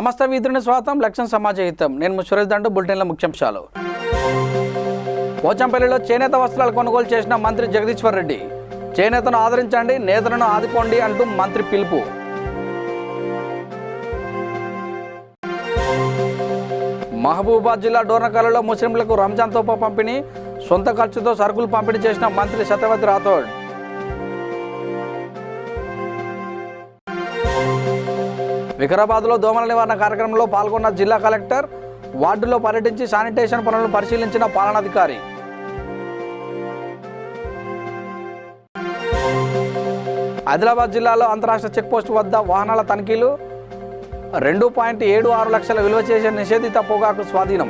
నమస్తే వీధుని స్వాగతం. లక్ష్యం సమాజ హితం. నేను సురేష్ దండు. బులెటిన్ల ముఖ్యాంశాలు. పోచంపల్లిలో చేనేత వస్త్రాలు కొనుగోలు చేసిన మంత్రి జగదీశ్వర్ రెడ్డి. చేనేతను ఆదరించండి, నేతలను ఆదుకోండి అంటూ మంత్రి పిలుపు. మహబూబాబాద్ జిల్లా డోర్నకల్లో ముస్లింలకు రంజాన్ తోఫా పంపిణీ, సొంత ఖర్చుతో సరుకులు పంపిణీ చేసిన మంత్రి సత్యవతి రాథోడ్. వికారాబాద్లో దోమల నివారణ కార్యక్రమంలో పాల్గొన్న జిల్లా కలెక్టర్. వార్డులో పర్యటించి శానిటేషన్ పనులను పరిశీలించిన పాలనాధికారి. ఆదిలాబాద్ జిల్లాలో అంతరాష్ట్ర చెక్పోస్టు వద్ద వాహనాల తనిఖీలు. 2.76 లక్షల విలువ చేసే నిషేధిత పొగాకు స్వాధీనం.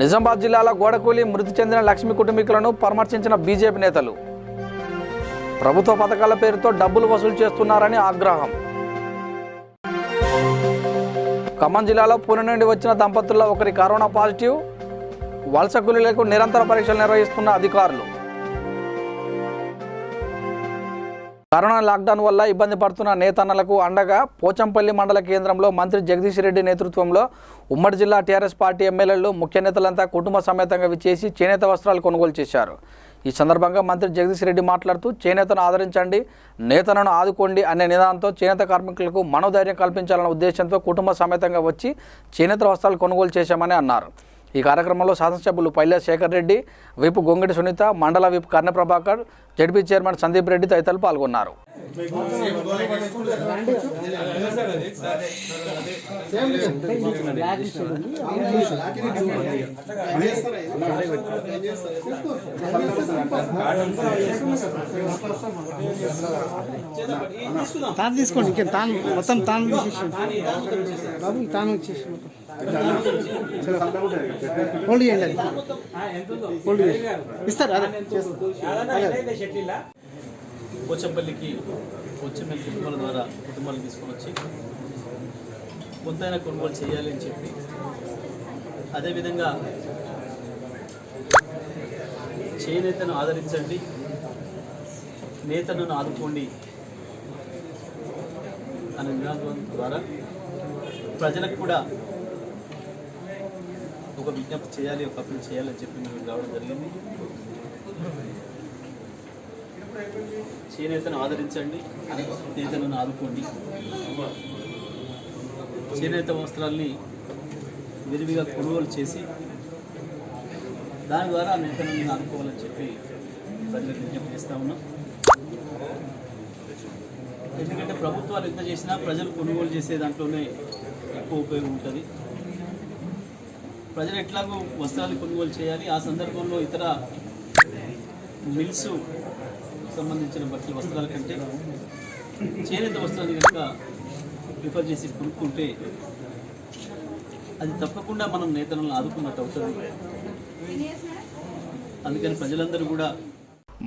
నిజామాబాద్ జిల్లాలో గోడకూలి మృతి చెందిన లక్ష్మి కుటుంబీకులను పరామర్శించిన బీజేపీ నేతలు. ప్రభుత్వ పథకాల పేరుతో డబ్బులు వసూలు చేస్తున్నారని ఆగ్రహం. ఖమ్మం జిల్లాలో పూణె నుండి వచ్చిన దంపతుల్లో ఒకరి కరోనా పాజిటివ్. వలస కూలీలకు నిరంతర పరీక్షలు నిర్వహిస్తున్న అధికారులు. కరోనా లాక్డౌన్ వల్ల ఇబ్బంది పడుతున్న నేతన్నలకు అండగా పోచంపల్లి మండల కేంద్రంలో మంత్రి జగదీష్ రెడ్డి నేతృత్వంలో ఉమ్మడి జిల్లా టీఆర్ఎస్ పార్టీ ఎమ్మెల్యేలు, ముఖ్య నేతలంతా కుటుంబ సమేతంగా విచ్చేసి చేనేత వస్త్రాలు కొనుగోలు చేశారు. ఈ సందర్భంగా మంత్రి జగదీష్ రెడ్డి మాట్లాడుతూ చేనేతను ఆదరించండి, నేతలను ఆదుకోండి అనే నినాదంతో చేనేత కార్మికులకు మనోధైర్యం కల్పించాలన్న ఉద్దేశంతో కుటుంబ సమేతంగా వచ్చి చేనేత వస్త్రాలు కొనుగోలు చేశామని అన్నారు. ఈ కార్యక్రమంలో శాసనసభ్యులు పైల శేఖర్ రెడ్డి, విప్ గొంగిడి సునీత, మండల విప్ కర్ణ ప్రభాకర్, జడ్పీ చైర్మన్ సందీప్ రెడ్డి తదితరులు పాల్గొన్నారు. తీసుకోండి, మొత్తం తాను బాబు తాను వచ్చేసి హోల్డ్ చేయండి, అది హోల్డ్ ఇస్తారు. పోచంపల్లికి పోచంపల్లి కుటుంబాల ద్వారా కుటుంబాలు తీసుకొని వచ్చి కొంతైనా కొనుగోలు చేయాలి అని చెప్పి, అదేవిధంగా చేనేతను ఆదరించండి, నేతను ఆదుకోండి అనే నినాదం ద్వారా ప్రజలకు కూడా ఒక విజ్ఞప్తి చేయాలి, ఒక అప్పీల్ చేయాలని చెప్పి మేము రావడం జరిగింది. చేనేతను ఆదరించండి, నేతలను ఆదుకోండి. చేనేత వస్త్రాల్ని విరివిగా కొనుగోలు చేసి దాని ద్వారా నేతలను ఆదుకోవాలని చెప్పి ప్రజలకు విజ్ఞప్తి చేస్తూ ఉన్నాం. ఎందుకంటే ప్రభుత్వాలు ఎంత చేసినా ప్రజలు కొనుగోలు చేసే దాంట్లోనే ఎక్కువ ఉపయోగం ఉంటుంది. ప్రజలు ఎట్లాగో వస్త్రాలు కొనుగోలు చేయాలి. ఆ సందర్భంలో ఇతర మిల్స్ సంబంధించిన బట్టల వస్త్రాల కంటే చేనేత వస్త్రాన్ని కనుక ప్రిఫర్ చేసి కొనుక్కుంటే అది తప్పకుండా మనం నేతలను ఆదుకున్నట్టు అవుతుంది. అందుకని ప్రజలందరూ కూడా.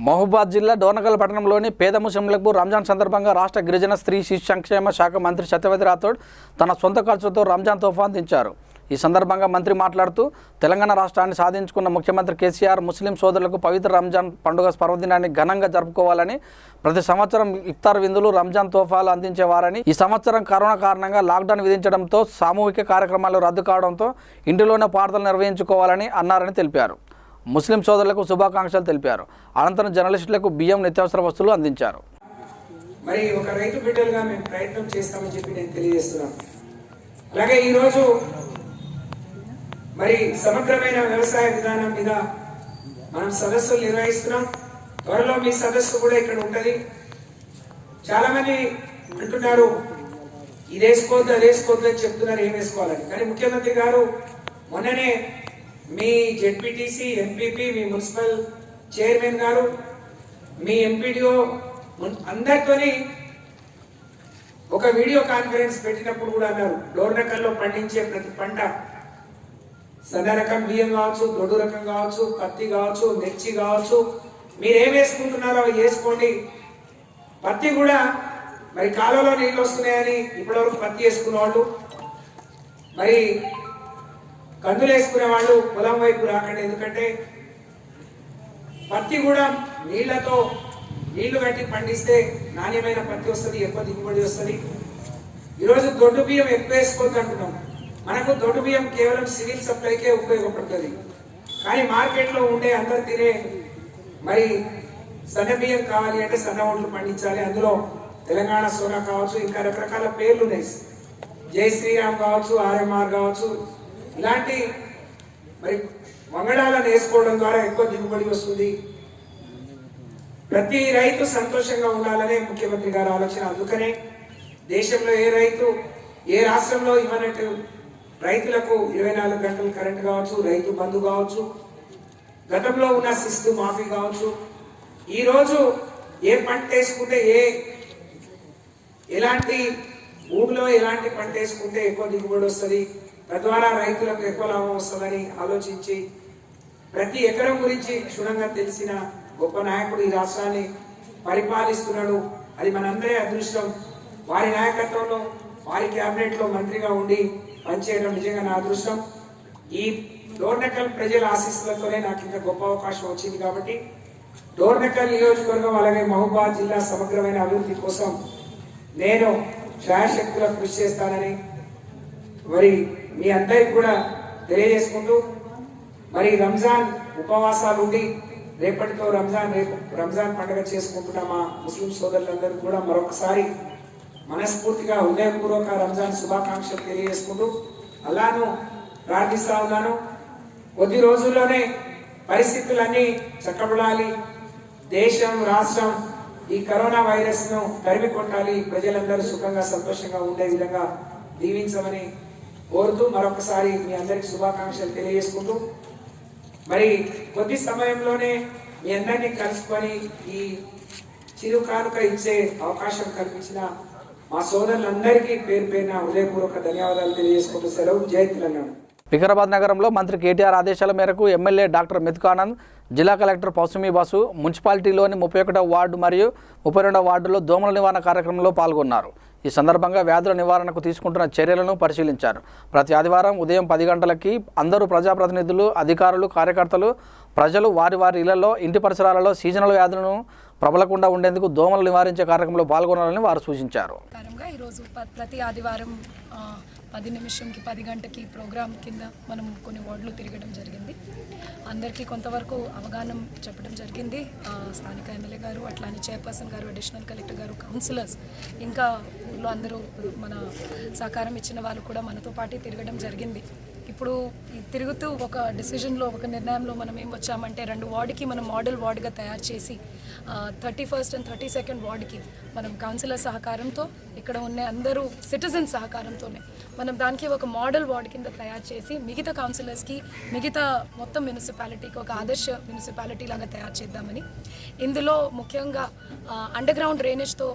మహబూబాబాద్ జిల్లా డోర్నకల్ పట్టణంలోని పేద ముస్లింలకు రంజాన్ సందర్భంగా రాష్ట్ర గిరిజన స్త్రీ శిశు సంక్షేమ శాఖ మంత్రి సత్యవతి రాథోడ్ తన సొంత ఖర్చుతో రంజాన్ తోఫా అందించారు. ఈ సందర్భంగా మంత్రి మాట్లాడుతూ తెలంగాణ రాష్ట్రాన్ని సాధించుకున్న ముఖ్యమంత్రి కేసీఆర్ ముస్లిం సోదరులకు పవిత్ర రంజాన్ పండుగ పర్వదినాన్ని ఘనంగా జరుపుకోవాలని, ప్రతి సంవత్సరం ఇఫ్తార్ విందులు, రంజాన్ తోఫాలు అందించేవారని, ఈ సంవత్సరం కరోనా కారణంగా లాక్డౌన్ విధించడంతో సామూహిక కార్యక్రమాలు రద్దు కావడంతో ఇంటిలోనే ప్రార్థనలు నిర్వహించుకోవాలని అన్నారని తెలిపారు. ముస్లిం సోదరులకు శుభాకాంక్షలు తెలిపారు. అనంతరం జర్నలిస్టులకు బియ్యం, నిత్యావసర వస్తువులు అందించారు. మరి ఒక రైతు బిడ్డలుగా మేము ప్రయత్నం చేస్తామని చెప్పి నేను తెలియజేస్తున్నాను. అలాగే ఈరోజు మరి సమగ్రమైన వ్యవసాయ విధానం మీద మనం సదస్సులు నిర్వహిస్తున్నాం. త్వరలో మీ సదస్సు కూడా ఇక్కడ ఉంటుంది. చాలా మంది అంటున్నారు ఇది వేసుకోవద్దు, అది వేసుకోవద్దు అని చెప్తున్నారు, ఏం వేసుకోవాలని. కానీ ముఖ్యమంత్రి గారు మొన్ననే మీ జెడ్పీటీసీ, ఎంపీపీ, మీ మున్సిపల్ చైర్మన్ గారు, మీ ఎంపీడీఓ అందరితోని ఒక వీడియో కాన్ఫరెన్స్ పెట్టినప్పుడు కూడా అన్నారు, డోర్నకల్లో పండించే ప్రతి పంట, సన్న రకం బియ్యం కావచ్చు, దొడ్డు రకం కావచ్చు, పత్తి కావచ్చు, మిర్చి కావచ్చు, మీరు ఏం వేసుకుంటున్నారో అవి వేసుకోండి. పత్తి కూడా మరి కాలువలో నీళ్ళు వస్తున్నాయని ఇప్పటివరకు పత్తి వేసుకున్న వాళ్ళు, మరి కందులు వేసుకునే వాళ్ళు పొలం వైపు రాకండి. ఎందుకంటే పత్తి కూడా నీళ్లతో నీళ్లు కట్టి పండిస్తే నాణ్యమైన పత్తి వస్తుంది, ఎక్కువ దిగుబడి వస్తుంది. ఈరోజు దొడ్డు బియ్యం ఎక్కువ వేసుకోవద్దు అంటున్నాం. మనకు దొడ్డు బియ్యం కేవలం సివిల్ సప్లైకే ఉపయోగపడుతుంది. కానీ మార్కెట్లో ఉండే అందరు తినే మరి సన్న బియ్యం కావాలి అంటే సన్న వంటలు పండించాలి. అందులో తెలంగాణ సోనా కావచ్చు, ఇంకా రకరకాల పేర్లు ఉన్నాయి. జై శ్రీరామ్ కావచ్చు, ఆర్ఎంఆర్ కావచ్చు, ఇలాంటి మరి వంగడాలను వేసుకోవడం ద్వారా ఎక్కువ దిగుబడి వస్తుంది. ప్రతి రైతు సంతోషంగా ఉండాలనే ముఖ్యమంత్రి గారి ఆలోచన. అందుకనే దేశంలో ఏ రైతు, ఏ రాష్ట్రంలో ఇవ్వనట్టు రైతులకు 24 గంటలు కరెంట్ కావచ్చు, రైతు బంధు కావచ్చు, గతంలో ఉన్న శిస్తు మాఫీ కావచ్చు. ఈరోజు ఏ పంట వేసుకుంటే ఎలాంటి భూమిలో ఎలాంటి పంట వేసుకుంటే ఎక్కువ దిగుబడి వస్తుంది, తద్వారా రైతులకు ఎక్కువ లాభం వస్తుందని ఆలోచించి ప్రతి ఎకరం గురించి క్షుణ్ణంగా తెలిసిన గొప్ప నాయకుడు ఈ రాష్ట్రాన్ని పరిపాలిస్తున్నాడు. అది మనందరి అదృష్టం. వారి నాయకత్వంలో, వారి క్యాబినెట్లో మంత్రిగా ఉండి పనిచేయడం నిజంగా నా అదృష్టం. ఈ డోర్నకల్ ప్రజల ఆశీస్సులతోనే నాకు ఇంత గొప్ప అవకాశం వచ్చింది. కాబట్టి డోర్నకల్ నియోజకవర్గం అలాగే మహబూబాబాద్ జిల్లా సమగ్రమైన అభివృద్ధి కోసం నేను శాయశక్తుల కృషి చేస్తానని మరి మీ అందరికి కూడా తెలియజేసుకుంటూ, మరి రంజాన్ ఉపవాసాలు ఉండి రేపు రంజాన్ పండుగ చేసుకుంటున్న మా ముస్లిం సోదరులందరూ కూడా మరొకసారి మనస్ఫూర్తిగా హృదయపూర్వక రంజాన్ శుభాకాంక్షలు తెలియజేసుకుంటూ అల్లాను ప్రార్థిస్తా ఉన్నాను. కొద్ది రోజుల్లోనే పరిస్థితులన్నీ చక్కబడాలి. దేశం, రాష్ట్రం ఈ కరోనా వైరస్ ను తరిమి కొట్టాలి. ప్రజలందరూ సుఖంగా సంతోషంగా ఉండే విధంగా దీవించమని కోరుతూ మరొకసారి మీ అందరికి శుభాకాంక్షలు తెలియజేసుకుంటూ, మరి కొద్ది సమయంలోనే మీ అందరినీ కలుసుకొని ఈ చిరు కానుక ఇచ్చే అవకాశం కల్పించిన మా సోదరులందరికీ పేరు పేరున హృదయపూర్వక ధన్యవాదాలు తెలియజేసుకుంటూ సెలవు. జై తెలంగాణ. వికారాబాద్ నగరంలో మంత్రి కేటీఆర్ ఆదేశాల మేరకు ఎమ్మెల్యే డాక్టర్ మెతుకానంద్, జిల్లా కలెక్టర్ పౌసమి బాసు మున్సిపాలిటీలోని 31వ వార్డు మరియు 32వ వార్డులో దోమల నివారణ కార్యక్రమంలో పాల్గొన్నారు. ఈ సందర్భంగా వ్యాధుల నివారణకు తీసుకుంటున్న చర్యలను పరిశీలించారు. ప్రతి ఆదివారం ఉదయం 10 గంటలకి అందరూ ప్రజాప్రతినిధులు, అధికారులు, కార్యకర్తలు, ప్రజలు వారి వారి ఇళ్లలో, ఇంటి పరిసరాలలో సీజనల్ వ్యాధులను ప్రబలకుండా ఉండేందుకు దోమలు నివారించే కార్యక్రమంలో పాల్గొనాలని వారు సూచించారు. ఈరోజు ప్రతి ఆదివారం 10 నిమిషంకి 10 గంటకి ప్రోగ్రాం కింద మనం కొన్ని వార్డులు తిరగడం జరిగింది. అందరికీ కొంతవరకు అవగాహన చెప్పడం జరిగింది. స్థానిక ఎమ్మెల్యే గారు, అట్లానే చైర్పర్సన్ గారు, అడిషనల్ కలెక్టర్ గారు, కౌన్సిలర్స్, ఇంకా ఊళ్ళో అందరూ మన సహకారం ఇచ్చిన వాళ్ళు కూడా మనతో పాటు తిరగడం జరిగింది. ఇప్పుడు తిరుగుతూ ఒక డిసిజన్లో, ఒక నిర్ణయంలో మనం ఏం వచ్చామంటే 2 వార్డుకి మనం మోడల్ వార్డుగా తయారు చేసి 31st and 32nd వార్డుకి మనం కౌన్సిలర్ సహకారంతో, ఇక్కడ ఉన్న అందరూ సిటిజన్స్ సహకారంతోనే మనం దానికి ఒక మోడల్ వార్డు కింద తయారు చేసి మిగతా కౌన్సిలర్స్కి, మిగతా మొత్తం మున్సిపాలిటీకి ఒక ఆదర్శ మున్సిపాలిటీ లాగా తయారు చేద్దామని. ఇందులో ముఖ్యంగా అండర్ గ్రౌండ్ డ్రైనేజ్తో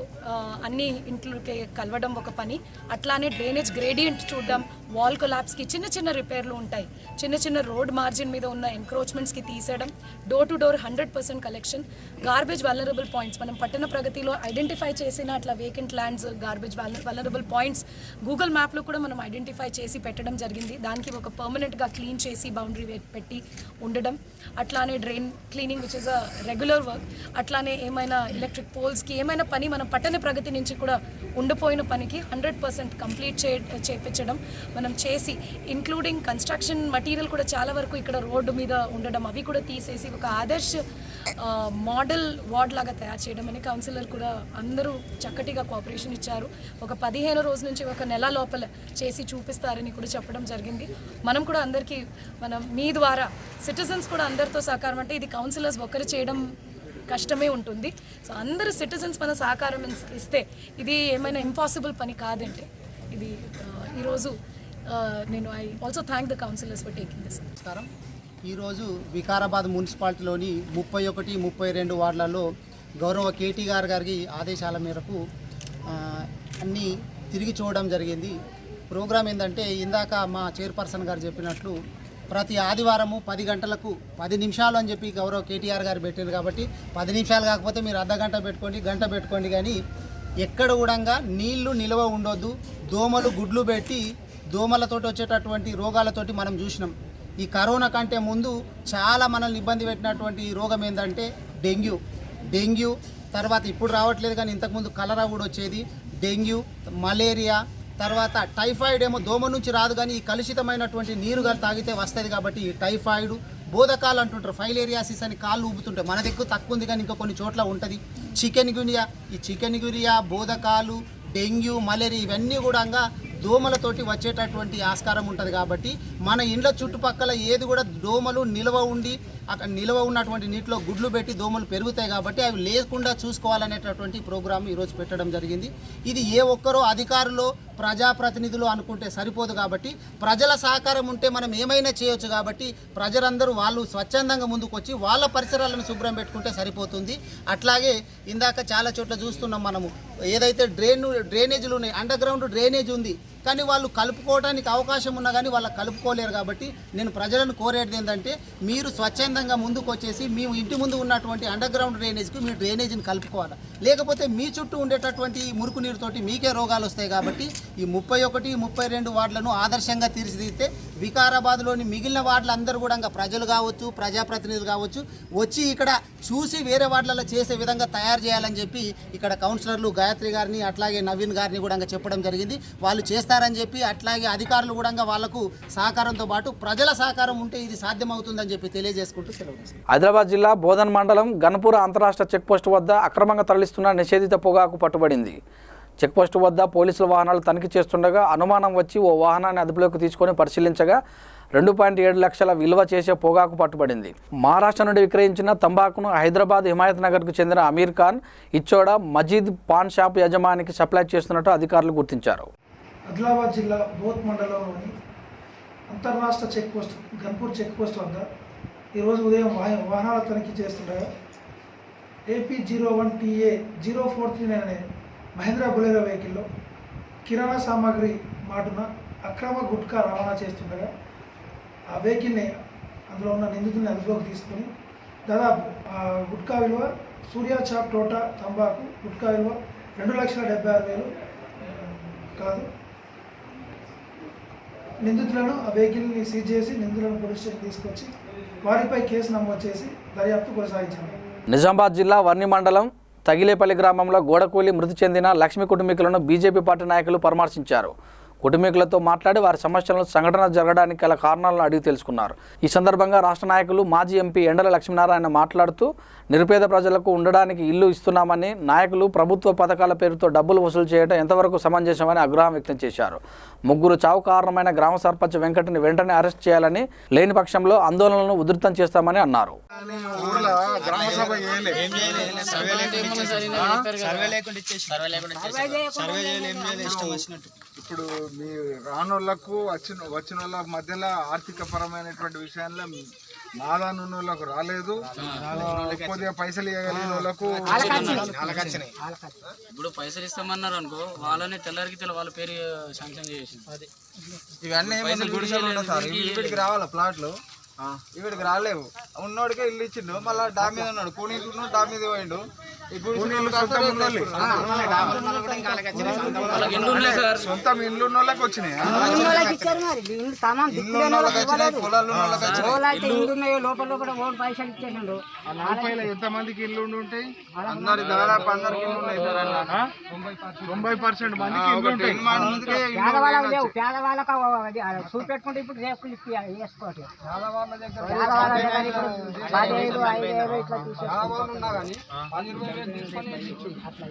అన్ని ఇంట్లోకి కలవడం ఒక పని, అట్లానే డ్రైనేజ్ గ్రేడియంట్ చూడడం, వాల్ కొలాప్స్కి చిన్న చిన్న రిపేర్లు ఉంటాయి, చిన్న చిన్న రోడ్ మార్జిన్ మీద ఉన్న ఎంక్రోచ్మెంట్స్కి తీసేయడం, door to door 100% collection, garbage vulnerable points మనం పట్టణ ప్రగతిలో ఐడెంటిఫై చేసిన అట్లా vacant lands, garbage vulnerable points Google మ్యాప్లో కూడా మనం ఐడెంటిఫై చేసి పెట్టడం జరిగింది. దానికి ఒక పర్మనెంట్గా క్లీన్ చేసి బౌండరీ పెట్టి ఉండడం, అట్లానే drain cleaning which is a regular work, అట్లానే ఏమైనా ఎలక్ట్రిక్ పోల్స్కి ఏమైనా పని మనం పట్టణ ప్రగతి నుంచి కూడా ఉండిపోయిన పనికి 100% కంప్లీట్ చేయించడం మనం చేసి, ఇంక్లూడింగ్ కన్స్ట్రక్షన్ మటీరియల్ కూడా చాలా వరకు ఇక్కడ రోడ్డు మీద ఉండడం అవి కూడా తీసేసి ఒక ఆదర్శ మోడల్ వార్డ్ లాగా తయారు చేయడం అని కౌన్సిలర్ కూడా అందరూ చక్కటిగా కోఆపరేషన్ ఇచ్చారు. ఒక 15 రోజుల నుంచి ఒక నెల లోపల చేసి చూపిస్తారని కూడా చెప్పడం జరిగింది. మనం కూడా అందరికీ మీ ద్వారా సిటిజన్స్ కూడా అందరితో సహకారం, అంటే ఇది కౌన్సిలర్స్ ఒక్కరు చేయడం కష్టమే ఉంటుంది. సో అందరు సిటిజన్స్ మన సహకారం ఇస్తే ఇది ఏమైనా ఇంపాసిబుల్ పని కాదంటే ఇది ఈరోజు నేను I also thank the counsellors for taking this. నమస్కారం. ఈరోజు వికారాబాద్ మున్సిపాలిటీలోని 31, 32 వార్డులలో గౌరవ కేటీఆర్ గారి ఆదేశాల మేరకు అన్నీ తిరిగి చూడడం జరిగింది. ప్రోగ్రాం ఏంటంటే ఇందాక మా చైర్పర్సన్ గారు చెప్పినట్లు ప్రతి ఆదివారము 10 గంటలకు 10 నిమిషాలు అని చెప్పి గౌరవ కేటీఆర్ గారు పెట్టారు. కాబట్టి 10 నిమిషాలు కాకపోతే మీరు అర్ధ గంట పెట్టుకోండి, గంట పెట్టుకోండి, కానీ ఎక్కడ కూడా నీళ్లు నిల్వ ఉండొద్దు. దోమలు గుడ్లు పెట్టి దోమలతోటి వచ్చేటటువంటి రోగాలతోటి మనం చూసినాం. ఈ కరోనా కంటే ముందు చాలా మనల్ని ఇబ్బంది పెట్టినటువంటి రోగం ఏంటంటే డెంగ్యూ, తర్వాత ఇప్పుడు రావట్లేదు కానీ ఇంతకుముందు కలరా కూడా వచ్చేది, డెంగ్యూ, మలేరియా, తర్వాత టైఫాయిడ్ ఏమో దోమ నుంచి రాదు కానీ ఈ కలుషితమైనటువంటి నీరు తాగితే వస్తుంది కాబట్టి ఈ టైఫాయిడ్, బోధకాలు అంటుంటారు, ఫైలేరియాసిస్ అని కాళ్ళు ఊపుతుంటాయి. మన దగ్గర తక్కువ ఉంది కానీ ఇంకా కొన్ని చోట్ల ఉంటుంది. చికెన్ గునియా, బోధకాలు, డెంగ్యూ, మలేరియా ఇవన్నీ కూడా దోమలతోటి వచ్చేటటువంటి ఆస్కారం ఉంటుంది. కాబట్టి మన ఇండ్ల చుట్టుపక్కల ఏది కూడా దోమలు నిల్వ ఉన్నటువంటి నీటిలో గుడ్లు పెట్టి దోమలు పెరుగుతాయి కాబట్టి అవి లేకుండా చూసుకోవాలనేటటువంటి ప్రోగ్రాం ఈరోజు పెట్టడం జరిగింది. ఇది ఏ ఒక్కరో అధికారులు, ప్రజాప్రతినిధులు అనుకుంటే సరిపోదు కాబట్టి ప్రజల సహకారం ఉంటే మనం ఏమైనా చేయొచ్చు. కాబట్టి ప్రజలందరూ వాళ్ళు స్వచ్ఛందంగా ముందుకు వచ్చి వాళ్ళ పరిసరాలను శుభ్రం పెట్టుకుంటే సరిపోతుంది. అట్లాగే ఇందాక చాలా చోట్ల చూస్తున్నాం మనము, ఏదైతే డ్రైనేజీలు ఉన్నాయి, అండర్ గ్రౌండ్ డ్రైనేజ్ ఉంది కానీ వాళ్ళు కలుపుకోవడానికి అవకాశం ఉన్నా కానీ వాళ్ళు కలుపుకోలేరు. కాబట్టి నేను ప్రజలను కోరేది ఏంటంటే మీరు స్వచ్ఛందంగా ముందుకు వచ్చేసి మీ ఇంటి ముందు ఉన్నటువంటి అండర్ గ్రౌండ్ డ్రైనేజ్కి మీ డ్రైనేజీని కలుపుకోవాలి. లేకపోతే మీ చుట్టూ ఉండేటటువంటి మురుకు నీరుతోటి మీకే రోగాలు వస్తాయి. కాబట్టి ఈ 31, 32 వార్డులను ఆదర్శంగా తీర్చిదిద్దితే వికారాబాద్లోని మిగిలిన వార్డులందరూ కూడా ప్రజలు కావచ్చు, ప్రజాప్రతినిధులు కావచ్చు వచ్చి ఇక్కడ చూసి వేరే వార్డులలో చేసే విధంగా తయారు చేయాలని చెప్పి ఇక్కడ కౌన్సిలర్లు గాయత్రి గారిని అట్లాగే నవీన్ గారిని కూడా చెప్పడం జరిగింది. వాళ్ళు చేస్తారని చెప్పి అట్లాగే అధికారులు కూడా వాళ్ళకు సహకారంతో పాటు ప్రజల సహకారం ఉంటే ఇది సాధ్యమవుతుందని చెప్పి తెలియజేసుకుంటూ సెలవు తీసుకుంటాం. హైదరాబాద్ జిల్లా బోధన్ మండలం గన్పూర్ అంతరాష్ట్ర చెక్పోస్టు వద్ద అక్రమంగా తరలిస్తున్న నిషేధిత పొగాకు పట్టుబడింది. చెక్పోస్టు వద్ద పోలీసుల వాహనాలు తనిఖీ చేస్తుండగా అనుమానం వచ్చి ఓ వాహనాన్ని అదుపులోకి తీసుకొని పరిశీలించగా 2.7 లక్షల విలువ చేసే పొగాకు పట్టుబడింది. మహారాష్ట్ర నుండి విక్రయించిన తంబాకును హైదరాబాద్ హిమాయత్ నగర్కు చెందిన అమీర్ ఖాన్ ఇచ్చోడ మజీద్ పాన్ షాప్ యజమానికి సప్లై చేస్తున్నట్టు అధికారులు గుర్తించారు. ఆదిలాబాద్ జిల్లా బోధ్ మండలంలోని అంతర్రాష్ట్ర చెక్పోస్ట్ గన్పూర్ చెక్పోస్ట్ వద్ద ఈరోజు ఉదయం వాహనాల తనిఖీ చేస్తుండగా AP 01TA 0439 అనే మహేంద్ర బొలెరో వెహికల్లో కిరాణా సామాగ్రి మాటున అక్రమ గుట్కా రవాణా చేస్తుండగా ఆ వెహికల్ని అందులో ఉన్న నిందితుల్ని అదుపులోకి తీసుకొని దాదాపు గుట్కా విలువ సూర్య చాప్ టోటా తంబాకు గుట్కా విలువ 2,76,000 కాదు. నిందితులను ఆ వెహికల్ని సీజ్ చేసి నిందితులను పోలీస్ స్టేషన్ తీసుకొచ్చి వారిపై కేసు నమోదు చేసి దర్యాప్తు కొనసాగించారు. నిజామాబాద్ జిల్లా వర్ని మండలం తగిలేపల్లి గ్రామంలో గోడకూలి మృతి చెందిన లక్ష్మి కుటుంబీకులను బీజేపీ పార్టీ నాయకులు పరామర్శించారు. కుటుంబీకులతో మాట్లాడి వారి సమస్యలను సంఘటన జరగడానికి గల కారణాలను అడిగి తెలుసుకున్నారు. ఈ సందర్భంగా రాష్ట్ర నాయకులు మాజీ ఎంపీ ఎండల లక్ష్మీనారాయణ మాట్లాడుతూ నిరుపేద ప్రజలకు ఉండడానికి ఇల్లు ఇస్తున్నామని, నాయకులు ప్రభుత్వ పథకాల పేరుతో డబ్బులు వసూలు చేయడం ఎంతవరకు సమంజసమని ఆగ్రహం వ్యక్తం చేశారు. 3 చావు కారణమైన గ్రామ సర్పంచ్ వెంకటని వెంటనే అరెస్ట్ చేయాలని, లేని పక్షంలో ఆందోళనలను ఉధృతం చేస్తామని అన్నారు. ఇప్పుడు మీ రానోళ్లకు వచ్చిన వాళ్ళ మధ్యలో ఆర్థిక పరమైనటువంటి విషయాల్లో నాదానున్న వాళ్ళకు రాలేదు, కొద్దిగా పైసలు ఇవ్వగలిగిన వాళ్ళకు ఇప్పుడు పైసలు ఇస్తామన్నారు అనుకో, వాళ్ళని తెల్లారికి వాళ్ళ పేరు శాంక్షన్ చేసి ఇవన్నీ ఇక్కడికి రావాలా ప్లాట్లు, ఇక్కడికి రాలేవు. ఉన్నోడికే ఇల్లు ఇచ్చిండు, మళ్ళీ డా మీద ఉన్నాడు, కూనీళ్ళు డా మీద పోయిండు. సొంతం ఇల్లు ఉన్న వాళ్ళకి వచ్చినాయి, ఎంతమందికి ఇల్లు ఉంటాయి? దాదాపు అందరికి ఇల్లు ఉన్నాయి. 90% మందికి ఇల్లు ఉంటాయి. చూపెట్టుకుంటే ఇప్పుడు వేసుకోవచ్చు.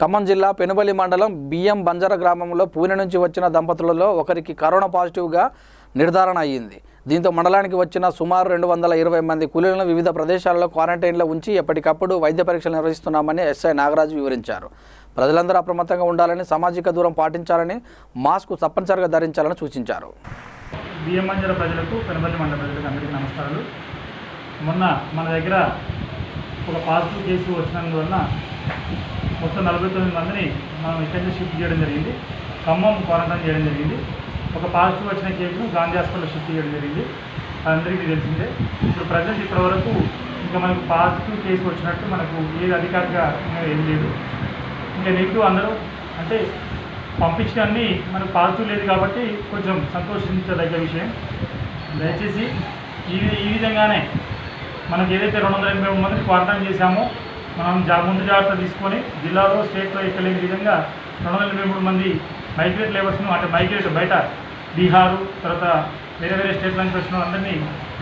ఖమ్మం జిల్లా పెనుబలి మండలం బియ్యం బంజర గ్రామంలో పూణె నుంచి వచ్చిన దంపతులలో ఒకరికి కరోనా పాజిటివ్గా నిర్ధారణ అయ్యింది. దీంతో మండలానికి వచ్చిన సుమారు 220 మంది కూలీలను వివిధ ప్రదేశాలలో క్వారంటైన్లో ఉంచి ఎప్పటికప్పుడు వైద్య పరీక్షలు నిర్వహిస్తున్నామని ఎస్ఐ నాగరాజు వివరించారు. ప్రజలందరూ అప్రమత్తంగా ఉండాలని, సామాజిక దూరం పాటించాలని, మాస్క్ తప్పనిసరిగా ధరించాలని సూచించారు. బియ్యం బంజర ప్రజలకు, పెనుబలి మండల ప్రజలకు అందరికీ నమస్కారాలు. మొన్న మన దగ్గర ఒక పాజిటివ్ కేసు వచ్చినందువల్ల మొత్తం 49 మందిని మనం ఇక్కడి నుంచి షిఫ్ట్ చేయడం జరిగింది. ఖమ్మం క్వారంటైన్ చేయడం జరిగింది. ఒక పాజిటివ్ వచ్చిన కేసును గాంధీ హాస్పిటల్ షిఫ్ట్ చేయడం జరిగింది. అందరికీ తెలిసిందే. ఇప్పుడు ప్రజెంట్ ఇప్పటివరకు ఇంకా మనకు పాజిటివ్ కేసు వచ్చినట్టు మనకు ఏది అధికారిగా ఏది లేదు. ఇంకా నెగిటివ్ అందరూ అంటే పంపించడాన్ని మనకు పాజిటివ్ లేదు కాబట్టి కొంచెం సంతోషించదగ్గ విషయం. దయచేసి ఈ విధంగానే మనకు ఏదైతే 283 మందిని క్వారంటైన్ చేశామో మనం ముందు జాగ్రత్త తీసుకొని జిల్లాలో స్టేట్లో ఎక్కడ లేని విధంగా 283 మంది మైగ్రేట్ లేబర్స్ను అంటే మైగ్రేట్ బయట బీహారు తర్వాత వేరే వేరే స్టేట్ల నుంచి వచ్చిన అందరినీ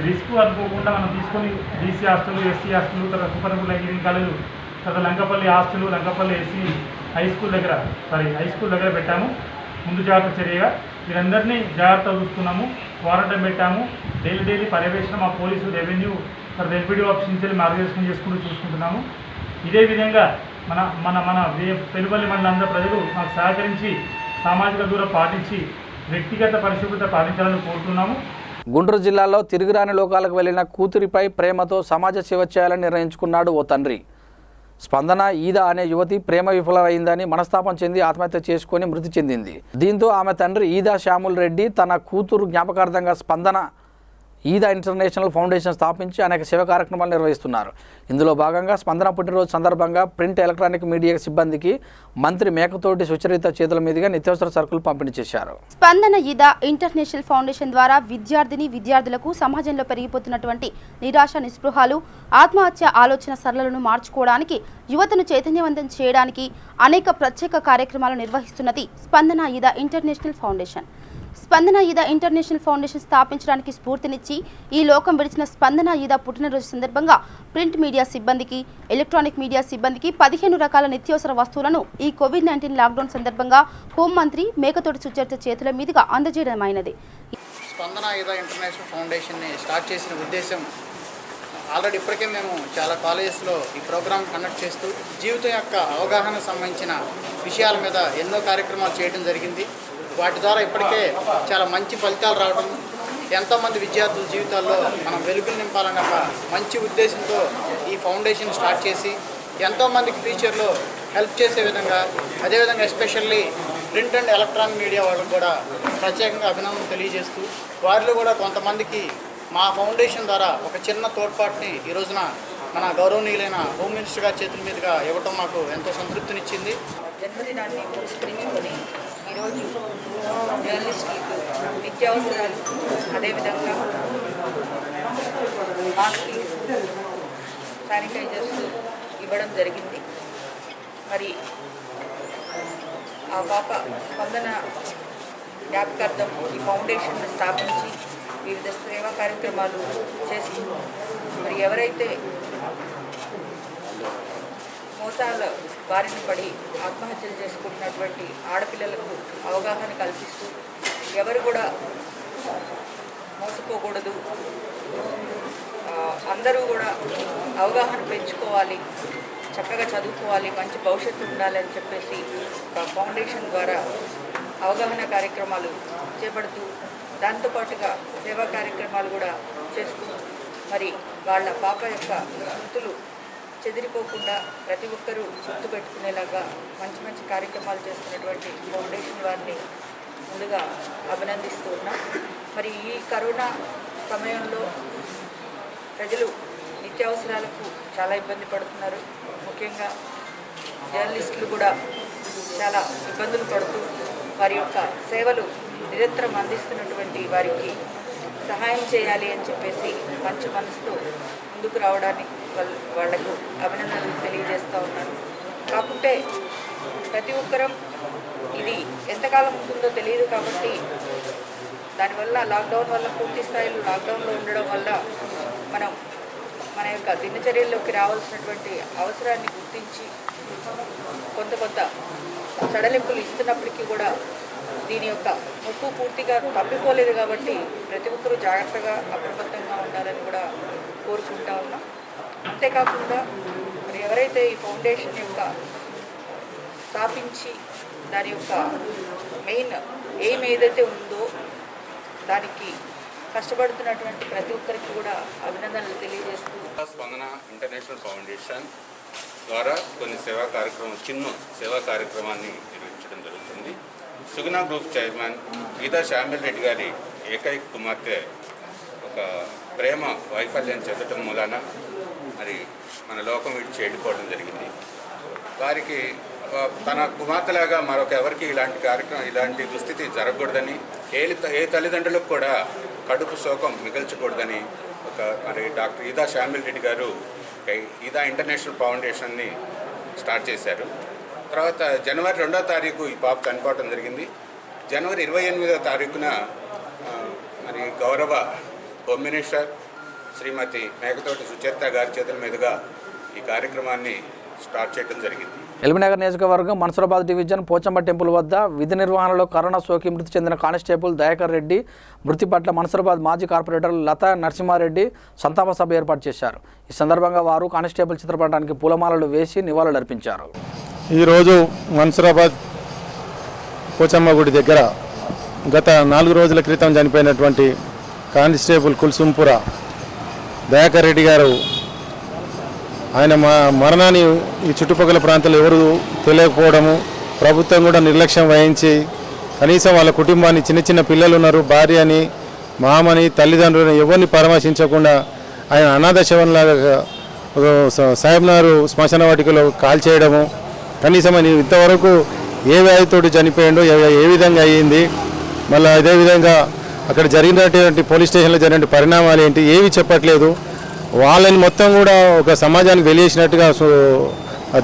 రిస్క్ అనుకోకుండా మనం తీసుకొని బీసీ హాస్టల్, ఎస్సీ హాస్టల్, తర్వాత సూపర్నపుల్ ఇంజనీరింగ్ కాలేజు, తర్వాత Lankapalli hostel, Lankapalli high school దగ్గర పెట్టాము. ముందు జాగ్రత్త చర్యగా వీరందరినీ జాగ్రత్తగా చూస్తున్నాము. క్వారంటైన్ పెట్టాము. డైలీ పర్యవేక్షణ మా పోలీసు, రెవెన్యూ, తర్వాత ఎల్పీడీ ఆఫీస్ నుంచి మార్గదర్శనం చేసుకుంటూ చూసుకుంటున్నాము. ఇదే విధంగా మన మన మన పెనుబల్లి మండలం అందరూ ప్రజలు మాకు సహకరించి సామాజిక దూరం పాటించి వ్యక్తిగత పరిశుభ్రత పాటించాలని కోరుతున్నాము. గుంటూరు జిల్లాలో తిరుగురాని లోకాలకు వెళ్లిన కూతురిపై ప్రేమతో సమాజ సేవ చేయాలని నిర్ణయించుకున్నాడు ఓ తండ్రి. స్పందన ఈదా అనే యువతి ప్రేమ విఫలమైందని మనస్తాపం చెంది ఆత్మహత్య చేసుకుని మృతి చెందింది. దీంతో ఆమె తండ్రి ఈదా శ్యాముల్ రెడ్డి తన కూతురు జ్ఞాపకార్థంగా స్పందన ఈదా ఇంటర్నేషనల్ ఫౌండేషన్ స్థాపించి అనేక సేవా కార్యక్రమాలు నిర్వహిస్తున్నారు. ఇందులో భాగంగా స్పందన పుట్టినరోజు సందర్భంగా ప్రింట్ ఎలక్ట్రానిక్ మీడియా సిబ్బందికి మంత్రి మేకతోటి సుచరిత చేతుల మీదుగా నిత్యావసర సరుకులు పంపిణీ చేశారు. స్పందన ఈదా ఇంటర్నేషనల్ ఫౌండేషన్ ద్వారా విద్యార్థులకు సమాజంలో పెరిగిపోతున్నటువంటి నిరాశ, నిస్పృహాలు, ఆత్మహత్య ఆలోచన సరళలను మార్చుకోవడానికి, యువతను చైతన్యవంతం చేయడానికి అనేక ప్రత్యేక కార్యక్రమాలు నిర్వహిస్తున్నది స్పందన ఈదా ఇంటర్నేషనల్ ఫౌండేషన్. స్పందన ఈదా ఇంటర్నేషనల్ ఫౌండేషన్ స్థాపించడానికి స్ఫూర్తినిచ్చి ఈ లోకం విడిచిన స్పందన ఈదా పుట్టినరోజు సందర్భంగా ప్రింట్ మీడియా సిబ్బందికి, ఎలక్ట్రానిక్ మీడియా సిబ్బందికి 15 రకాల నిత్యావసర వస్తువులను ఈ కోవిడ్-19 లాక్డౌన్ సందర్భంగా హోంమంత్రి మేకతోటి సుచరిత చేతుల మీదుగా అందజేయడమైనది. స్పందన ఈదా ఇంటర్నేషనల్ ఫౌండేషన్ని స్టార్ట్ చేసిన ఉద్దేశం, ఆల్రెడీ ఇప్పటికే మేము చాలా కాలేజెస్లో ఈ ప్రోగ్రామ్ కండక్ట్ చేస్తూ జీవితం యొక్క అవగాహన సంబంధించిన విషయాల మీద ఎన్నో కార్యక్రమాలు చేయడం జరిగింది. వాటి ద్వారా ఇప్పటికే చాలా మంచి ఫలితాలు రావడం, ఎంతోమంది విద్యార్థుల జీవితాల్లో మనం వెలుగులు నింపాలన్న ఒక మంచి ఉద్దేశంతో ఈ ఫౌండేషన్ స్టార్ట్ చేసి ఎంతోమందికి ఫ్యూచర్లో హెల్ప్ చేసే విధంగా, అదేవిధంగా especially print and electronic media వాళ్ళకు కూడా ప్రత్యేకంగా అభినందనలు తెలియజేస్తూ వారిలో కూడా కొంతమందికి మా ఫౌండేషన్ ద్వారా ఒక చిన్న తోడ్పాటుని ఈ రోజున మన గౌరవనీయులైన హోమ్ మినిస్టర్ గారి చేతుల మీదుగా ఇవ్వటం మాకు ఎంతో సంతృప్తినిచ్చింది. జన్మదినాన్ని పురస్కరించుకొని ఈరోజు జర్నలిస్టులకు నిత్యావసరాలు, అదేవిధంగా మాస్కులు, శానిటైజర్స్ ఇవ్వడం జరిగింది. మరి ఆ పాప స్పందన జ్ఞాపకార్థం ఈ ఫౌండేషన్ స్థాపించి వివిధ సేవా కార్యక్రమాలు చేసి, మరి ఎవరైతే మోసాల బారిన పడి ఆత్మహత్యలు చేసుకుంటున్నటువంటి ఆడపిల్లలకు అవగాహన కల్పిస్తూ ఎవరు కూడా మోసపోకూడదు, అందరూ కూడా అవగాహన పెంచుకోవాలి, చక్కగా చదువుకోవాలి, మంచి భవిష్యత్తు ఉండాలి అని చెప్పేసి ఫౌండేషన్ ద్వారా అవగాహన కార్యక్రమాలు చేపడుతూ దాంతోపాటుగా సేవా కార్యక్రమాలు కూడా చేస్తూ మరి వాళ్ళ పాప యొక్క స్మృతులు చెదిరిపోకుండా ప్రతి ఒక్కరూ గుర్తుపెట్టుకునేలాగా మంచి మంచి కార్యక్రమాలు చేస్తున్నటువంటి ఫౌండేషన్ వారిని ముందుగా అభినందిస్తూ ఉన్నాం. మరి ఈ కరోనా సమయంలో ప్రజలు నిత్యావసరాలకు చాలా ఇబ్బంది పడుతున్నారు. ముఖ్యంగా జర్నలిస్టులు కూడా చాలా ఇబ్బందులు పడుతూ వారి యొక్క సేవలు నిరంతరం అందిస్తున్నటువంటి వారికి సహాయం చేయాలి అని చెప్పేసి మంచి మనసుతో ముందుకు రావడానికి వాళ్లకు అభినందనలు తెలియజేస్తూ ఉన్నాను. కాకుంటే ప్రతి ఒక్కరం ఇది ఎంతకాలం ఉంటుందో తెలియదు కాబట్టి దానివల్ల లాక్డౌన్ వల్ల పూర్తి స్థాయిలో లాక్డౌన్లో ఉండడం వల్ల మనం మన యొక్క దినచర్యల్లోకి రావాల్సినటువంటి అవసరాన్ని గుర్తించి కొంత సడలింపులు ఇస్తున్నప్పటికీ కూడా దీని యొక్క ముప్పు పూర్తిగా తప్పిపోలేదు కాబట్టి ప్రతి ఒక్కరూ జాగ్రత్తగా అప్రమత్తంగా ఉండాలని కూడా కోరుకుంటా ఉన్నాం. అంతేకాకుండా మరి ఎవరైతే ఈ ఫౌండేషన్ యొక్క స్థాపించి దాని యొక్క మెయిన్ ఎయిమ్ ఏదైతే ఉందో దానికి కష్టపడుతున్నటువంటి ప్రతి ఒక్కరికి కూడా అభినందనలు తెలియజేస్తూ స్పందన ఇంటర్నేషనల్ ఫౌండేషన్ ద్వారా కొన్ని చిన్న సేవా కార్యక్రమాన్ని నిర్వహించడం జరుగుతుంది. సుగుణ గ్రూప్ చైర్మన్ ఈదా శ్యామిల్ రెడ్డి గారి ఏకైక కుమార్తె ఒక ప్రేమ వైఫల్యం చెందటం మూలాన మరి మన లోకం విడిచి వెళ్ళిపోవడం జరిగింది. వారికి తన కుమార్తెలాగా మరొక ఎవరికి ఇలాంటి దుస్థితి జరగకూడదని, ఏ తల్లిదండ్రులకు కూడా కడుపు శోకం మిగల్చకూడదని మరి డాక్టర్ ఈదా శ్యామిల్ రెడ్డి గారు ఈదా ఇంటర్నేషనల్ ఫౌండేషన్ని స్టార్ట్ చేశారు. తర్వాత జనవరి 2వ తారీఖు ఈ పాప చనిపోవడం జరిగింది. జనవరి 28వ తారీఖున మరి గౌరవ హోమ్ మినిస్టర్ శ్రీమతి మేకతోటి సుచరిత గారి చేతుల మీదుగా ఈ కార్యక్రమాన్ని స్టార్ట్ చేయడం జరిగింది. ఎల్బీనగర్ నియోజకవర్గం మన్సూరాబాద్ డివిజన్ పోచమ్మ టెంపుల్ వద్ద విధి నిర్వహణలో కరోనా సోకి మృతి చెందిన కానిస్టేబుల్ దయాకర్ రెడ్డి మృతి పట్ల మన్సూరాబాద్ మాజీ కార్పొరేటర్ లతా నరసింహారెడ్డి సంతాప సభ ఏర్పాటు చేశారు. ఈ సందర్భంగా వారు కానిస్టేబుల్ చిత్రపటానికి పూలమాలలు వేసి నివాళులర్పించారు. ఈరోజు మన్సూరాబాద్ పోచమ్మ గుడి దగ్గర గత 4 రోజుల క్రితం చనిపోయినటువంటి కానిస్టేబుల్ కుల్సుంపుర దయాకర్ రెడ్డి గారు ఆయన మరణాన్ని ఈ చుట్టుపక్కల ప్రాంతాల్లో ఎవరు తెలియకపోవడము, ప్రభుత్వం కూడా నిర్లక్ష్యం వహించి కనీసం వాళ్ళ కుటుంబాన్ని చిన్న చిన్న పిల్లలు ఉన్నారు, భార్యని, మామని, తల్లిదండ్రులని ఎవరిని పరామర్శించకుండా ఆయన అనాథ శవంలాగా సాహెబ్నగర్ శ్మశాన వాటికలో కాల్ చేయడము, కనీసం ఆయన ఇంతవరకు ఏ వ్యాధితోటి చనిపోయిండో ఏ విధంగా అయ్యింది, మళ్ళీ అదేవిధంగా అక్కడ జరిగినటువంటి పోలీస్ స్టేషన్లో జరిగిన పరిణామాలు ఏంటి ఏవి చెప్పట్లేదు. వాళ్ళని మొత్తం కూడా ఒక సమాజానికి వెలివేసినట్టుగా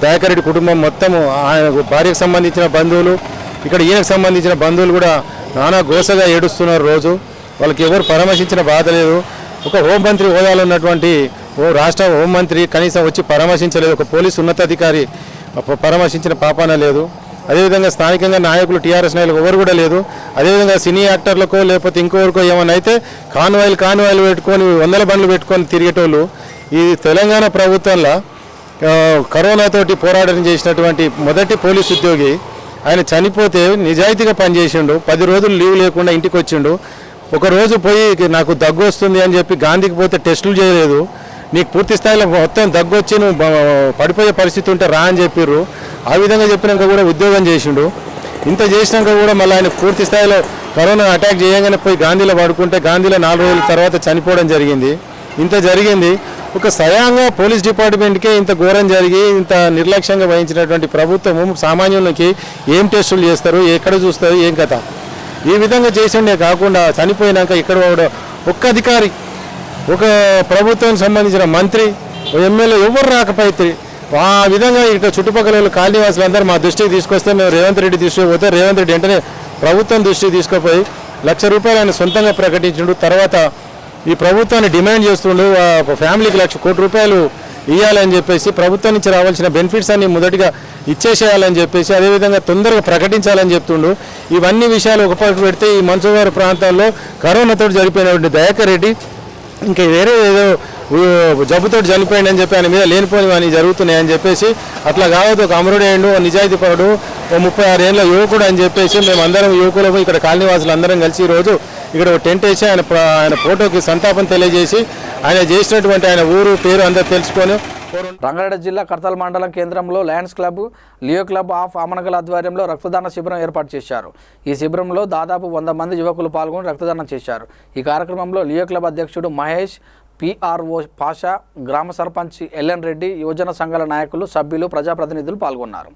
దయాకర్ రెడ్డి కుటుంబం మొత్తము ఆయన భార్యకు సంబంధించిన బంధువులు, ఇక్కడ ఈయనకు సంబంధించిన బంధువులు కూడా నానా గోసగా ఏడుస్తున్నారు. రోజు వాళ్ళకి ఎవరు పరామర్శించిన బాధ లేదు. ఒక హోంమంత్రి హోదాలో ఉన్నటువంటి రాష్ట్ర హోంమంత్రి కనీసం వచ్చి పరామర్శించలేదు. ఒక పోలీసు ఉన్నతాధికారి పరామర్శించిన పాపాన లేదు. అదేవిధంగా స్థానికంగా నాయకులు టీఆర్ఎస్ నాయకులు ఎవరు కూడా లేదు. అదేవిధంగా సినీ యాక్టర్లకో లేకపోతే ఇంకొకరికో ఏమన్నా అయితే కాన్వాయిలు పెట్టుకొని 100 బండ్లు పెట్టుకొని తిరిగేటోళ్ళు ఈ తెలంగాణ ప్రభుత్వంలో కరోనాతోటి పోరాటం చేసినటువంటి మొదటి పోలీసు ఉద్యోగి ఆయన చనిపోతే నిజాయితీగా పనిచేసిండు. 10 రోజులు లీవ్ లేకుండా ఇంటికి వచ్చిండు. ఒకరోజు పోయి నాకు దగ్గు వస్తుంది అని చెప్పి గాంధీకి పోతే టెస్టులు చేయలేదు. నీకు పూర్తి స్థాయిలో మొత్తం దగ్గు వచ్చి నువ్వు పడిపోయే పరిస్థితి ఉంటే రా అని చెప్పిర్రు. ఆ విధంగా చెప్పినాక కూడా ఉద్యోగం చేసిండు. ఇంత చేసినాక కూడా మళ్ళీ ఆయన పూర్తి స్థాయిలో కరోనా అటాక్ చేయగానే పోయి గాంధీలో పడుకుంటే గాంధీలో 4 రోజుల తర్వాత చనిపోవడం జరిగింది. ఇంత జరిగింది. ఒక స్వయంగా పోలీస్ డిపార్ట్మెంట్కే ఇంత ఘోరం జరిగి ఇంత నిర్లక్ష్యంగా వహించినటువంటి ప్రభుత్వము సామాన్యులకి ఏం టెస్టులు చేస్తారు, ఎక్కడ చూస్తారు, ఏం కథ ఈ విధంగా చేసిండే కాకుండా చనిపోయినాక ఇక్కడ ఒక్క అధికారి, ఒక ప్రభుత్వానికి సంబంధించిన మంత్రి, ఎమ్మెల్యే ఎవరు రాకపోతే ఆ విధంగా ఇక్కడ చుట్టుపక్కల కాలనీవాసులు అందరూ మా దృష్టికి తీసుకొస్తే మేము రేవంత్ రెడ్డి దృష్టికి పోతే రేవంత్ రెడ్డి వెంటనే ప్రభుత్వం దృష్టికి తీసుకుపోయి ₹1,00,000 ఆయన సొంతంగా ప్రకటించిండు. తర్వాత ఈ ప్రభుత్వాన్ని డిమాండ్ చేస్తుండు ఫ్యామిలీకి ₹1,00,00,000 ఇవ్వాలని చెప్పేసి ప్రభుత్వం నుంచి రావాల్సిన బెనిఫిట్స్ అన్ని మొదటిగా ఇచ్చేసేయాలని చెప్పేసి అదేవిధంగా తొందరగా ప్రకటించాలని చెప్తుండు. ఇవన్నీ విషయాలు ఒక పక్క పెడితే ఈ మన్సూర్ ప్రాంతాల్లో కరోనాతో జరిపోయినటువంటి దయాకర్ రెడ్డి ఇంకా వేరే ఏదో జబ్బుతో చనిపోయింది అని చెప్పి ఆయన మీద లేనిపోని అని జరుగుతున్నాయని చెప్పేసి అట్లా కావద్దు. ఒక అమరుడేండు, నిజాయితీ పరుడు, 36 ఏళ్ళ యువకుడు అని చెప్పేసి మేమందరం యువకులకు ఇక్కడ కాలనీవాసులు అందరం కలిసి ఈరోజు ఇక్కడ టెంట్ వేసి ఆయన ఫోటోకి సంతాపం తెలియజేసి ఆయన చేసినటువంటి ఆయన ఊరు పేరు అందరూ తెలుసుకొని. రంగారెడ్డి జిల్లా కర్తాల్ మండలం కేంద్రంలో Lions club, Leo club of Amangal ఆధ్వర్యంలో రక్తదాన శిబిరం ఏర్పాటు చేశారు. ఈ శిబిరంలో దాదాపు 100 మంది యువకులు పాల్గొని రక్తదానం చేశారు. ఈ కార్యక్రమంలో లియో క్లబ్ అధ్యక్షుడు మహేష్, PRO పాషా, గ్రామ సర్పంచ్ ఎల్ఎన్ రెడ్డి, యువజన సంఘాల నాయకులు, సభ్యులు, ప్రజాప్రతినిధులు పాల్గొన్నారు.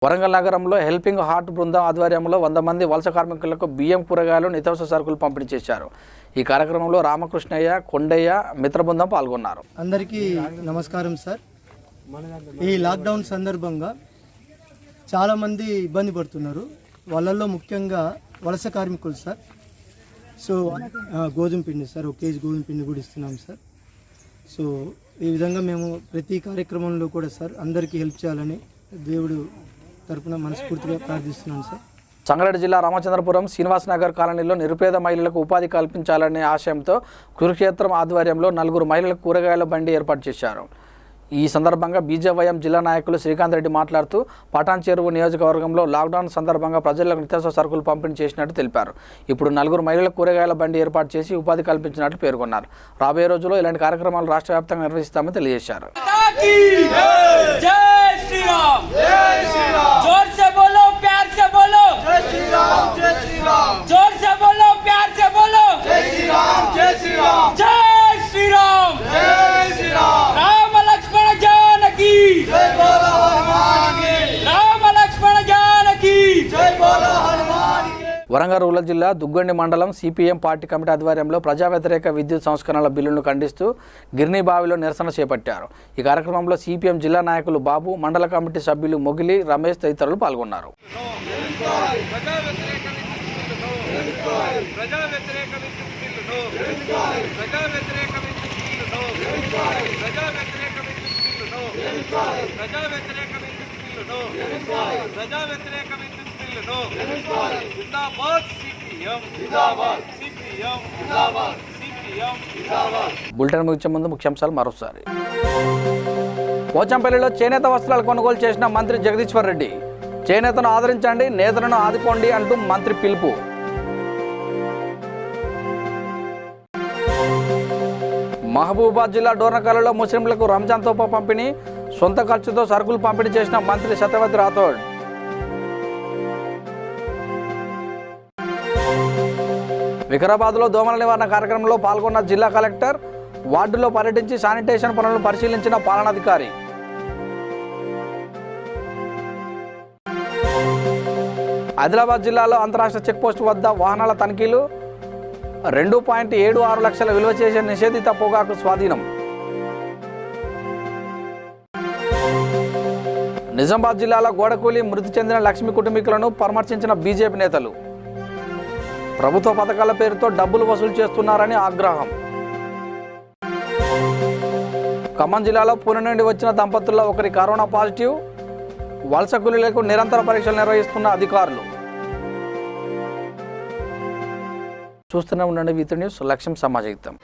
వరంగల్ నగరంలో హెల్పింగ్ హార్ట్ బృందం ఆధ్వర్యంలో 100 మంది వలస కార్మికులకు బియ్యం, కూరగాయలు, నిత్యావసర సరుకులు పంపిణీ చేశారు. ఈ కార్యక్రమంలో రామకృష్ణయ్య, కొండయ్య, మిత్రబృందం పాల్గొన్నారు. అందరికీ నమస్కారం సార్. ఈ లాక్డౌన్ సందర్భంగా చాలామంది ఇబ్బంది పడుతున్నారు. వాళ్ళల్లో ముఖ్యంగా వలస కార్మికులు సార్. సో గోధుమ పిండి సార్, 1 కేజీ గోధుమ పిండి కూడా ఇస్తున్నాం సార్. సో ఈ విధంగా మేము ప్రతి కార్యక్రమంలో కూడా సార్ అందరికీ హెల్ప్ చేయాలని దేవుడు తరపున మనస్ఫూర్తిగా ప్రార్థిస్తున్నాను సార్. సంగారెడ్డి జిల్లా రామచంద్రపురం శ్రీనివాస్ నగర్ కాలనీలో నిరుపేద మహిళలకు ఉపాధి కల్పించాలనే ఆశయంతో కురుక్షేత్రం ఆధ్వర్యంలో 4 మహిళలకు కూరగాయల బండి ఏర్పాటు చేశారు. ఈ సందర్భంగా బీజేవైఎం జిల్లా నాయకులు శ్రీకాంత్ రెడ్డి మాట్లాడుతూ పటాన్ చెరువు నియోజకవర్గంలో లాక్డౌన్ సందర్భంగా ప్రజలకు నిత్యావసర సరుకులు పంపిణీ చేసినట్టు తెలిపారు. ఇప్పుడు 4 మహిళలకు కూరగాయల బండి ఏర్పాటు చేసి ఉపాధి కల్పించినట్లు పేర్కొన్నారు. రాబోయే రోజుల్లో ఇలాంటి కార్యక్రమాలు రాష్ట్ర వ్యాప్తంగా నిర్వహిస్తామని తెలియజేశారు. వరంగల్ రూరల్ జిల్లా దుగ్గొండి మండలం సిపిఎం పార్టీ కమిటీ ఆధ్వర్యంలో ప్రజా వ్యతిరేక విద్యుత్ సంస్కరణల బిల్లును ఖండిస్తూ గిర్నీబావిలో నిరసన చేపట్టారు. ఈ కార్యక్రమంలో సిపిఎం జిల్లా నాయకులు బాబు, మండల కమిటీ సభ్యులు మొగిలి, రమేష్ తదితరులు పాల్గొన్నారు. బులెటిన్ ముగించే ముందు ముఖ్యాంశాలు మరోసారి. పోచంపల్లిలో చేనేత వస్త్రాలు కొనుగోలు చేసిన మంత్రి జగదీశ్వర్ రెడ్డి. చేనేతను ఆదరించండి, నేతలను ఆదుకోండి అంటూ మంత్రి పిలుపు. మహబూబాబాద్ జిల్లా డోర్నకల్లో ముస్లింలకు రంజాన్ తోఫా పంపిణీ, సొంత ఖర్చుతో సరుకులు పంపిణీ చేసిన మంత్రి సత్యవతి రాథోడ్. వికారాబాద్లో దోమల నివారణ కార్యక్రమంలో పాల్గొన్న జిల్లా కలెక్టర్. వార్డులో పర్యటించి శానిటేషన్ పనులను పరిశీలించిన పాలనాధికారి. ఆదిలాబాద్ జిల్లాలో అంతరాష్ట్ర చెక్పోస్ట్ వద్ద వాహనాల తనిఖీలు. 2.76 లక్షల విలువ చేసే నిషేధిత పొగాకు స్వాధీనం. నిజామాబాద్ జిల్లాలో గోడకూలి మృతి చెందిన లక్ష్మి కుటుంబీకులను పరామర్శించిన బీజేపీ నేతలు. ప్రభుత్వ పథకాల పేరుతో డబ్బులు వసూలు చేస్తున్నారని ఆగ్రహం. ఖమ్మం జిల్లాలో పూణె నుండి వచ్చిన దంపతుల్లో ఒకరి కరోనా పాజిటివ్. వలస కూలీలకు నిరంతర పరీక్షలు నిర్వహిస్తున్న అధికారులు. చూస్తూనే ఉండండి V3 న్యూస్. లక్ష్యం సమాజహితం.